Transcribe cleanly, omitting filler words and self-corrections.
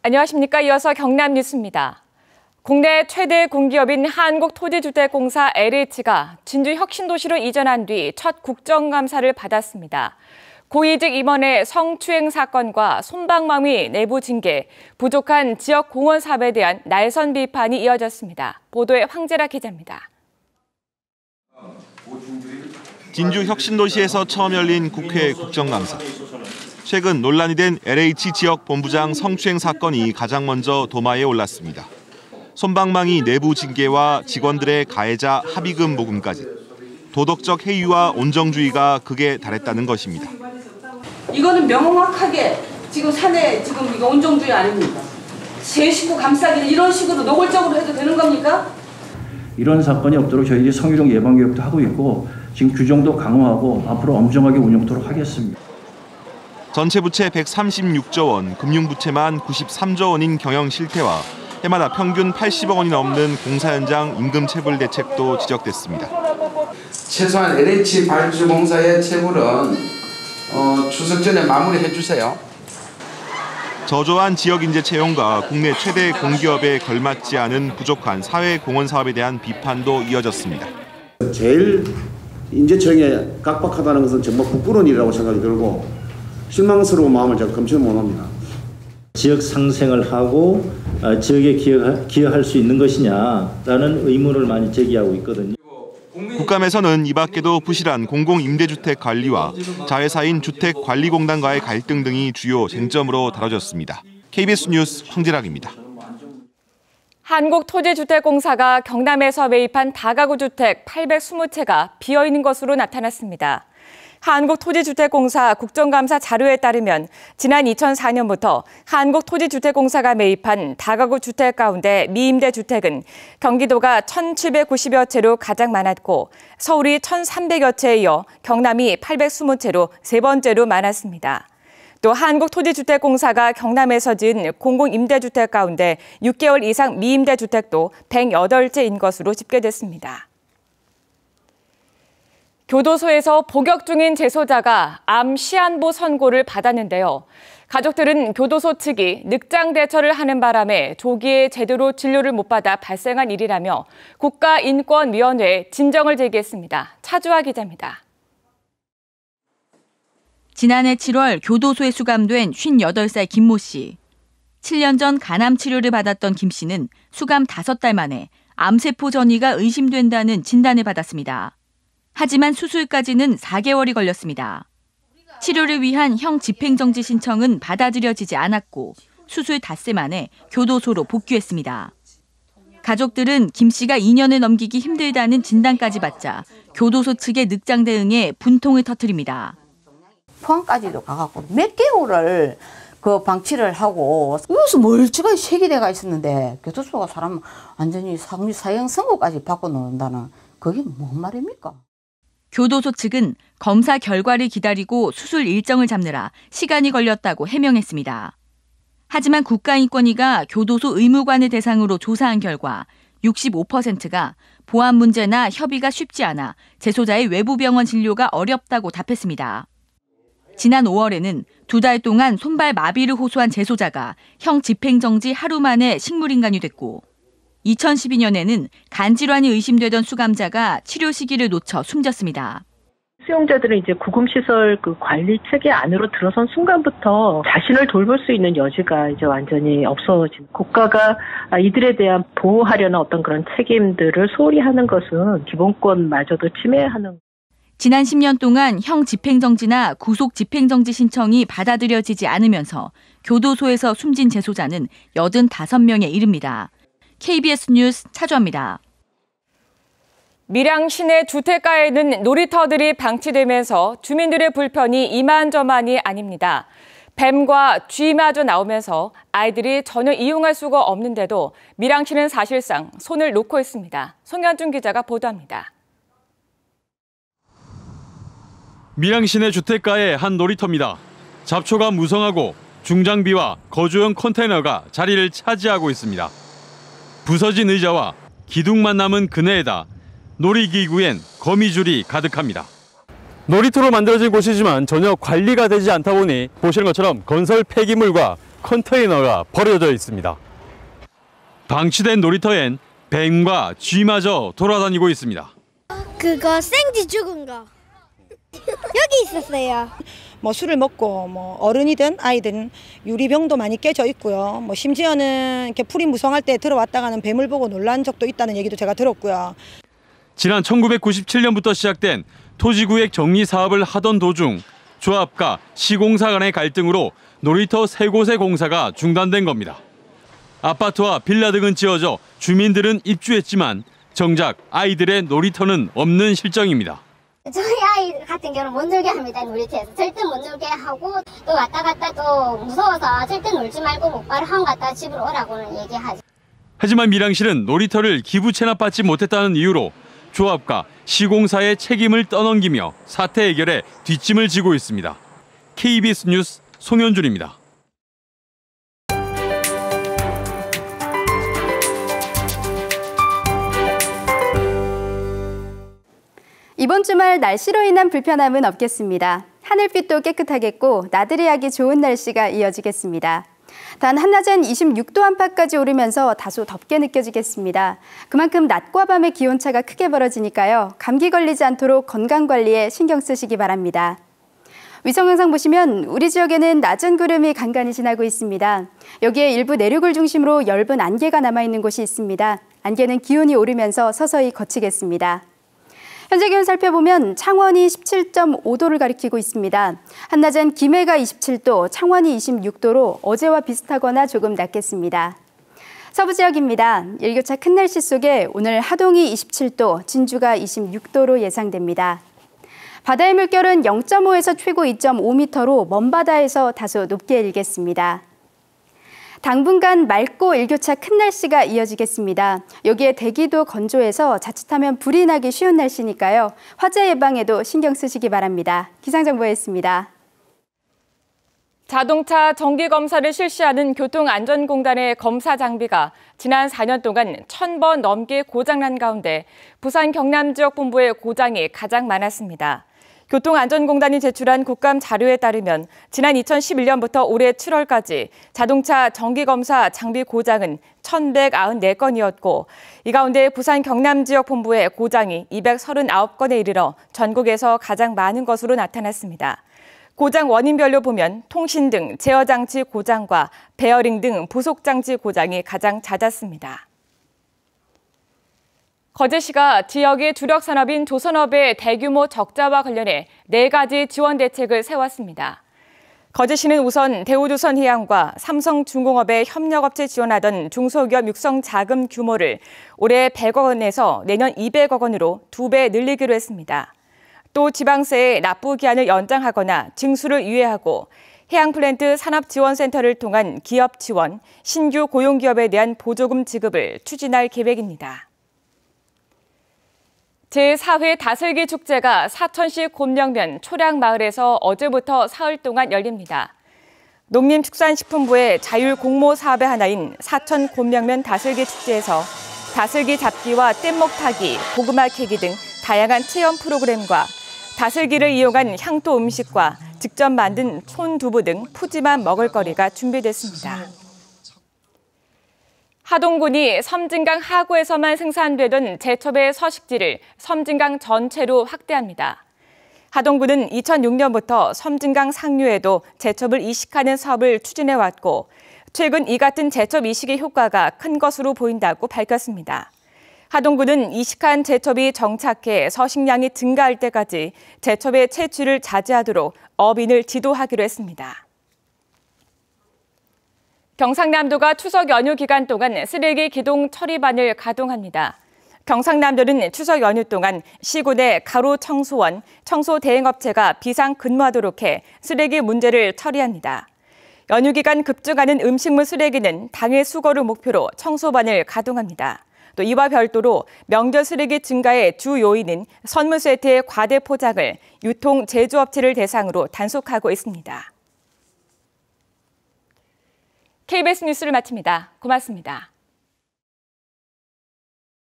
안녕하십니까. 이어서 경남 뉴스입니다. 국내 최대 공기업인 한국토지주택공사 LH가 진주 혁신도시로 이전한 뒤 첫 국정감사를 받았습니다. 고위직 임원의 성추행 사건과 솜방망이 내부 징계, 부족한 지역 공원 사업에 대한 날선 비판이 이어졌습니다. 보도에 황재라 기자입니다. 진주 혁신도시에서 처음 열린 국회 국정감사. 최근 논란이 된 LH 지역 본부장 성추행 사건이 가장 먼저 도마에 올랐습니다. 솜방망이 내부 징계와 직원들의 가해자 합의금 모금까지 도덕적 해이와 온정주의가 극에 달했다는 것입니다. 이거는 명확하게 지금 사내 지금 이거 온정주의 아닙니까? 제 식구 감싸기를 이런 식으로 노골적으로 해도 되는 겁니까? 이런 사건이 없도록 저희들이 성희롱 예방 교육도 하고 있고 지금 규정도 강화하고 앞으로 엄정하게 운영토록 하겠습니다. 전체 부채 136조 원, 금융부채만 93조 원인 경영 실태와 해마다 평균 80억 원이 넘는 공사 현장 임금 체불 대책도 지적됐습니다. 최소한 LH 발주공사의 체불은 추석 전에 마무리해 주세요. 저조한 지역인재 채용과 국내 최대 공기업에 걸맞지 않은 부족한 사회공헌 사업에 대한 비판도 이어졌습니다. 제일 인재 채용에 각박하다는 것은 정말 부끄러운 일이라고 생각이 들고 실망스러운 마음을 제가 감추지 못합니다. 지역 상생을 하고 지역에 기여할 수 있는 것이냐라는 의문을 많이 제기하고 있거든요. 국감에서는 이 밖에도 부실한 공공임대주택 관리와 자회사인 주택관리공단과의 갈등 등이 주요 쟁점으로 다뤄졌습니다. KBS 뉴스 황재락입니다. 한국토지주택공사가 경남에서 매입한 다가구 주택 820채가 비어있는 것으로 나타났습니다. 한국토지주택공사 국정감사 자료에 따르면 지난 2004년부터 한국토지주택공사가 매입한 다가구 주택 가운데 미임대 주택은 경기도가 1,790여 채로 가장 많았고 서울이 1,300여 채에 이어 경남이 820채로 세 번째로 많았습니다. 또 한국토지주택공사가 경남에서 지은 공공임대주택 가운데 6개월 이상 미임대 주택도 108채인 것으로 집계됐습니다. 교도소에서 복역 중인 재소자가 암 시한부 선고를 받았는데요. 가족들은 교도소 측이 늑장 대처를 하는 바람에 조기에 제대로 진료를 못 받아 발생한 일이라며 국가인권위원회에 진정을 제기했습니다. 차주아 기자입니다. 지난해 7월 교도소에 수감된 58살 김모 씨. 7년 전 간암 치료를 받았던 김 씨는 수감 5달 만에 암세포 전이가 의심된다는 진단을 받았습니다. 하지만 수술까지는 4개월이 걸렸습니다. 치료를 위한 형 집행정지 신청은 받아들여지지 않았고 수술 닷새 만에 교도소로 복귀했습니다. 가족들은 김 씨가 2년을 넘기기 힘들다는 진단까지 받자 교도소 측의 늑장 대응에 분통을 터뜨립니다. 포항까지도 가갖고 몇 개월을 그 방치를 하고 여기서 멀쩡하게 세기대가 있었는데 교도소가 사람 완전히 사형 선고까지 받고 놓는다는 그게 뭔 말입니까? 교도소 측은 검사 결과를 기다리고 수술 일정을 잡느라 시간이 걸렸다고 해명했습니다. 하지만 국가인권위가 교도소 의무관을 대상으로 조사한 결과 65%가 보안 문제나 협의가 쉽지 않아 재소자의 외부 병원 진료가 어렵다고 답했습니다. 지난 5월에는 2달 동안 손발 마비를 호소한 재소자가 형 집행정지 하루 만에 식물인간이 됐고 2012년에는 간질환이 의심되던 수감자가 치료 시기를 놓쳐 숨졌습니다. 수용자들은 이제 구금시설 그 관리 체계 안으로 들어선 순간부터 자신을 돌볼 수 있는 여지가 이제 완전히 없어진 국가가 이들에 대한 보호하려는 어떤 그런 책임들을 소홀히 하는 것은 기본권마저도 침해하는. 지난 10년 동안 형 집행정지나 구속 집행정지 신청이 받아들여지지 않으면서 교도소에서 숨진 재소자는 85명에 이릅니다. KBS 뉴스 차주아입니다. 밀양 시내 주택가에는 놀이터들이 방치되면서 주민들의 불편이 이만저만이 아닙니다. 뱀과 쥐마저 나오면서 아이들이 전혀 이용할 수가 없는데도 밀양시는 사실상 손을 놓고 있습니다. 송현준 기자가 보도합니다. 밀양 시내 주택가의 한 놀이터입니다. 잡초가 무성하고 중장비와 거주용 컨테이너가 자리를 차지하고 있습니다. 부서진 의자와 기둥만 남은 그네에다 놀이기구엔 거미줄이 가득합니다. 놀이터로 만들어진 곳이지만 전혀 관리가 되지 않다 보니 보시는 것처럼 건설 폐기물과 컨테이너가 버려져 있습니다. 방치된 놀이터엔 뱀과 쥐마저 돌아다니고 있습니다. 그거 생쥐 죽은 거 여기 있었어요. 뭐 술을 먹고 뭐 어른이든 아이든 유리병도 많이 깨져 있고요. 뭐 심지어는 이렇게 풀이 무성할 때 들어왔다가는 뱀을 보고 놀란 적도 있다는 얘기도 제가 들었고요. 지난 1997년부터 시작된 토지구획 정리 사업을 하던 도중 조합과 시공사 간의 갈등으로 놀이터 3곳의 공사가 중단된 겁니다. 아파트와 빌라 등은 지어져 주민들은 입주했지만 정작 아이들의 놀이터는 없는 실정입니다. 저희 아이 같은 경우는 못 놀게 합니다. 놀이터에서 절대 못 놀게 하고 또 왔다 갔다 또 무서워서 절대 놀지 말고 목바로 한 갔다 집으로 오라고는 얘기하죠. 하지만 밀양시는 놀이터를 기부 체납받지 못했다는 이유로 조합과 시공사의 책임을 떠넘기며 사태 해결에 뒷짐을 지고 있습니다. KBS 뉴스 송현준입니다. 이번 주말 날씨로 인한 불편함은 없겠습니다. 하늘빛도 깨끗하겠고 나들이 하기 좋은 날씨가 이어지겠습니다. 단 한낮엔 26도 안팎까지 오르면서 다소 덥게 느껴지겠습니다. 그만큼 낮과 밤의 기온차가 크게 벌어지니까요. 감기 걸리지 않도록 건강관리에 신경 쓰시기 바랍니다. 위성 영상 보시면 우리 지역에는 낮은 구름이 간간히 지나고 있습니다. 여기에 일부 내륙을 중심으로 엷은 안개가 남아있는 곳이 있습니다. 안개는 기온이 오르면서 서서히 걷히겠습니다. 현재 기온 살펴보면 창원이 17.5도를 가리키고 있습니다. 한낮엔 김해가 27도, 창원이 26도로 어제와 비슷하거나 조금 낮겠습니다. 서부 지역입니다. 일교차 큰 날씨 속에 오늘 하동이 27도, 진주가 26도로 예상됩니다. 바다의 물결은 0.5에서 최고 2.5m로 먼 바다에서 다소 높게 일겠습니다. 당분간 맑고 일교차 큰 날씨가 이어지겠습니다. 여기에 대기도 건조해서 자칫하면 불이 나기 쉬운 날씨니까요. 화재 예방에도 신경 쓰시기 바랍니다. 기상정보였습니다. 자동차 정기검사를 실시하는 교통안전공단의 검사 장비가 지난 4년 동안 1000번 넘게 고장난 가운데 부산 경남 지역 본부의 고장이 가장 많았습니다. 교통안전공단이 제출한 국감 자료에 따르면 지난 2011년부터 올해 7월까지 자동차 정기검사 장비 고장은 1194건이었고 이 가운데 부산 경남 지역 본부의 고장이 239건에 이르러 전국에서 가장 많은 것으로 나타났습니다. 고장 원인별로 보면 통신 등 제어장치 고장과 베어링 등 부속장치 고장이 가장 잦았습니다. 거제시가 지역의 주력 산업인 조선업의 대규모 적자와 관련해 4가지 지원 대책을 세웠습니다. 거제시는 우선 대우조선해양과 삼성중공업의 협력업체 지원하던 중소기업 육성 자금 규모를 올해 100억 원에서 내년 200억 원으로 2배 늘리기로 했습니다. 또 지방세의 납부 기한을 연장하거나 징수를 유예하고 해양플랜트 산업지원센터를 통한 기업 지원, 신규 고용기업에 대한 보조금 지급을 추진할 계획입니다. 제4회 다슬기 축제가 사천시 곤명면 초량마을에서 어제부터 사흘 동안 열립니다. 농림축산식품부의 자율공모 사업의 하나인 사천 곤명면 다슬기 축제에서 다슬기 잡기와 뗏목 타기, 고구마 캐기 등 다양한 체험 프로그램과 다슬기를 이용한 향토 음식과 직접 만든 촌두부 등 푸짐한 먹을거리가 준비됐습니다. 하동군이 섬진강 하구에서만 생산되던 제첩의 서식지를 섬진강 전체로 확대합니다. 하동군은 2006년부터 섬진강 상류에도 제첩을 이식하는 사업을 추진해왔고 최근 이 같은 제첩 이식의 효과가 큰 것으로 보인다고 밝혔습니다. 하동군은 이식한 제첩이 정착해 서식량이 증가할 때까지 제첩의 채취를 자제하도록 어민을 지도하기로 했습니다. 경상남도가 추석 연휴 기간 동안 쓰레기 기동 처리반을 가동합니다. 경상남도는 추석 연휴 동안 시군의 가로 청소원, 청소 대행업체가 비상 근무하도록 해 쓰레기 문제를 처리합니다. 연휴 기간 급증하는 음식물 쓰레기는 당일 수거를 목표로 청소반을 가동합니다. 또 이와 별도로 명절 쓰레기 증가의 주 요인은 선물 세트의 과대 포장을 유통 제조업체를 대상으로 단속하고 있습니다. KBS 뉴스를 마칩니다. 고맙습니다.